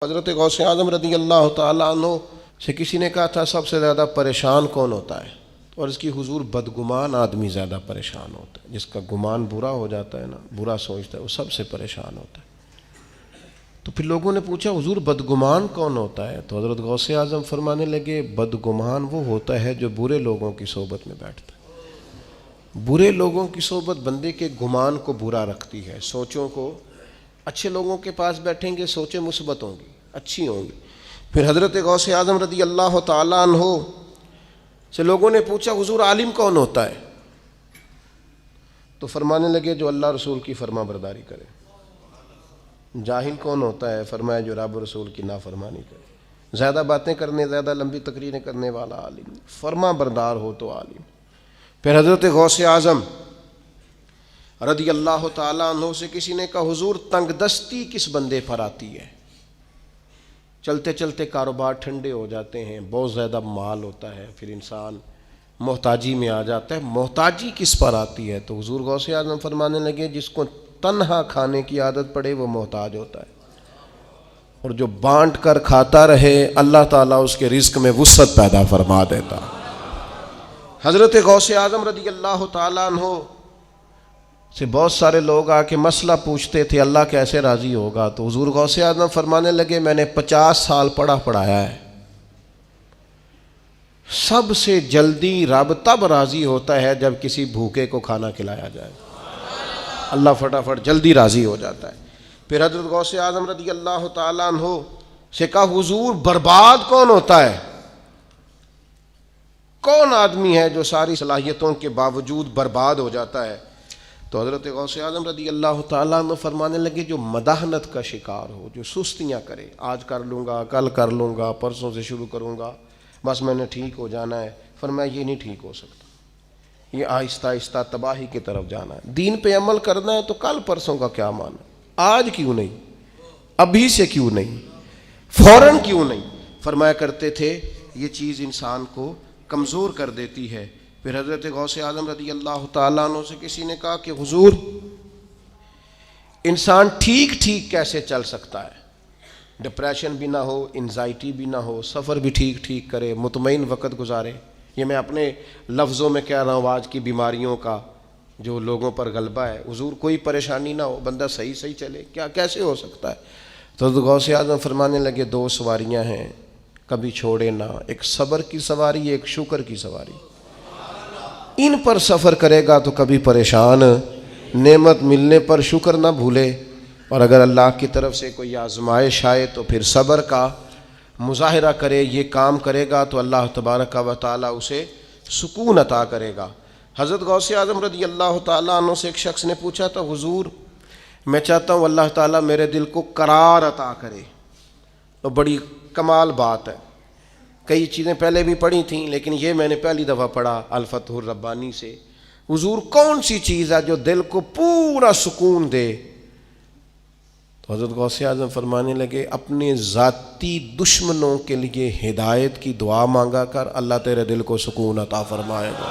حضرت غوث اعظم رضی اللہ تعالیٰ عنہ سے کسی نے کہا تھا سب سے زیادہ پریشان کون ہوتا ہے؟ اور اس کی حضور بدگمان آدمی زیادہ پریشان ہوتا ہے، جس کا گمان برا ہو جاتا ہے نا، برا سوچتا ہے، وہ سب سے پریشان ہوتا ہے۔ تو پھر لوگوں نے پوچھا حضور بدگمان کون ہوتا ہے؟ تو حضرت غوث اعظم فرمانے لگے بدگمان وہ ہوتا ہے جو برے لوگوں کی صحبت میں بیٹھتا ہے۔ برے لوگوں کی صحبت بندے کے گمان کو برا رکھتی ہے، سوچوں کو۔ اچھے لوگوں کے پاس بیٹھیں گے سوچیں مثبت ہوں گی، اچھی ہوں گی۔ پھر حضرت غوث اعظم رضی اللہ تعالیٰ عنہ سے لوگوں نے پوچھا حضور عالم کون ہوتا ہے؟ تو فرمانے لگے جو اللہ رسول کی فرما برداری کرے۔ جاہل کون ہوتا ہے؟ فرمایا جو رب رسول کی نافرمانی کرے۔ زیادہ باتیں کرنے، زیادہ لمبی تقریریں کرنے والا عالم، فرما بردار ہو تو عالم۔ پھر حضرت غوث اعظم رضی اللہ تعالیٰ عنہ سے کسی نے کہا حضور تنگ دستی کس بندے پر آتی ہے؟ چلتے چلتے کاروبار ٹھنڈے ہو جاتے ہیں، بہت زیادہ مال ہوتا ہے، پھر انسان محتاجی میں آ جاتا ہے، محتاجی کس پر آتی ہے؟ تو حضور غوث اعظم فرمانے لگے جس کو تنہا کھانے کی عادت پڑے وہ محتاج ہوتا ہے، اور جو بانٹ کر کھاتا رہے اللہ تعالیٰ اس کے رزق میں وسعت پیدا فرما دیتا۔ حضرت غوث اعظم رضی اللہ تعالیٰ عنہ سے بہت سارے لوگ آ کے مسئلہ پوچھتے تھے اللہ کیسے راضی ہوگا؟ تو حضور غوث اعظم فرمانے لگے میں نے 50 سال پڑھایا ہے، سب سے جلدی رب تب راضی ہوتا ہے جب کسی بھوکے کو کھانا کھلایا جائے، اللہ فٹافٹ جلدی راضی ہو جاتا ہے۔ پھر حضرت غوث اعظم رضی اللہ تعالیٰ عنہ سے کہا حضور برباد کون ہوتا ہے؟ کون آدمی ہے جو ساری صلاحیتوں کے باوجود برباد ہو جاتا ہے؟ تو حضرت غوث اعظم رضی اللہ تعالیٰ عنہ فرمانے لگے جو مداحنت کا شکار ہو، جو سستیاں کرے، آج کر لوں گا، کل کر لوں گا، پرسوں سے شروع کروں گا، بس میں نے ٹھیک ہو جانا ہے۔ فرمایا یہ نہیں ٹھیک ہو سکتا، یہ آہستہ آہستہ تباہی کی طرف جانا ہے۔ دین پہ عمل کرنا ہے تو کل پرسوں کا کیا مانا، آج کیوں نہیں، ابھی سے کیوں نہیں، فوراً کیوں نہیں؟ فرمایا کرتے تھے یہ چیز انسان کو کمزور کر دیتی ہے۔ پھر حضرت غوث اعظم رضی اللہ تعالیٰ عنہ سے کسی نے کہا کہ حضور انسان ٹھیک ٹھیک کیسے چل سکتا ہے، ڈپریشن بھی نہ ہو، انزائٹی بھی نہ ہو، سفر بھی ٹھیک ٹھیک کرے، مطمئن وقت گزارے؟ یہ میں اپنے لفظوں میں کہہ رہا ہوں آج کی بیماریوں کا جو لوگوں پر غلبہ ہے۔ حضور کوئی پریشانی نہ ہو، بندہ صحیح چلے، کیا کیسے ہو سکتا ہے؟ تو حضرت غوث اعظم فرمانے لگے دو سواریاں ہیں کبھی چھوڑے نہ، ایک صبر کی سواری، ایک شکر کی سواری۔ ان پر سفر کرے گا تو کبھی پریشان، نعمت ملنے پر شکر نہ بھولے، اور اگر اللہ کی طرف سے کوئی آزمائش آئے تو پھر صبر کا مظاہرہ کرے، یہ کام کرے گا تو اللہ تبارک و تعالیٰ اسے سکون عطا کرے گا۔ حضرت غوث اعظم رضی اللہ تعالیٰ عنہ سے ایک شخص نے پوچھا تھا حضور میں چاہتا ہوں اللہ تعالیٰ میرے دل کو قرار عطا کرے۔ تو بڑی کمال بات ہے، کئی چیزیں پہلے بھی پڑھی تھیں لیکن یہ میں نے پہلی دفعہ پڑھا الفتح الربانی سے۔ حضور کون سی چیز ہے جو دل کو پورا سکون دے؟ تو حضرت غوث اعظم فرمانے لگے اپنے ذاتی دشمنوں کے لیے ہدایت کی دعا مانگا کر، اللہ تیرے دل کو سکون عطا فرمائے گا۔